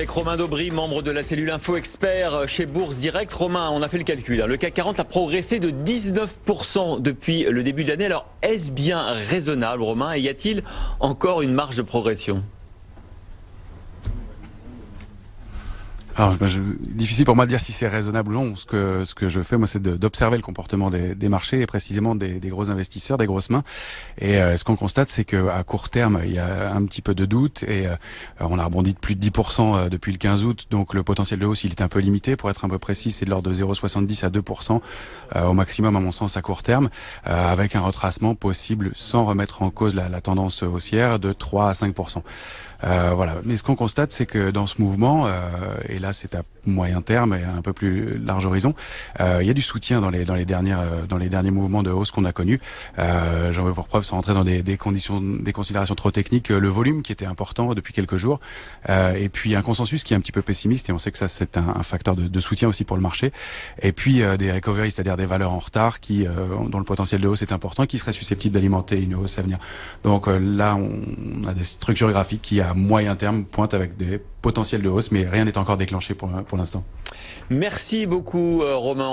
Avec Romain Daubry, membre de la cellule Info Expert chez Bourse Direct. Romain, on a fait le calcul. Le CAC 40 a progressé de 19% depuis le début de l'année. Alors, est-ce bien raisonnable, Romain? Et y a-t-il encore une marge de progression? Alors, difficile pour moi de dire si c'est raisonnable ou non. Ce que je fais, moi, c'est d'observer le comportement des marchés et précisément des gros investisseurs, des grosses mains. Et ce qu'on constate, c'est qu'à court terme, il y a un petit peu de doute et on a rebondi de plus de 10% depuis le 15 août. Donc, le potentiel de hausse, il est un peu limité. Pour être un peu précis, c'est de l'ordre de 0,70 à 2% au maximum, à mon sens, à court terme, avec un retracement possible sans remettre en cause la tendance haussière de 3 à 5%. Voilà. Mais ce qu'on constate, c'est que dans ce mouvement, et là c'est à moyen terme et à un peu plus large horizon, il y a du soutien dans les derniers mouvements de hausse qu'on a connus. J'en veux pour preuve, sans rentrer dans des considérations trop techniques, le volume qui était important depuis quelques jours, et puis un consensus qui est un petit peu pessimiste, et on sait que ça c'est un facteur de soutien aussi pour le marché. Et puis des recoveries, c'est-à-dire des valeurs en retard dont le potentiel de hausse est important, qui seraient susceptibles d'alimenter une hausse à venir. Donc là, on a des structures graphiques qui à moyen terme pointent avec des potentiels de hausse, mais rien n'est encore déclenché pour l'instant. Merci beaucoup, Romain.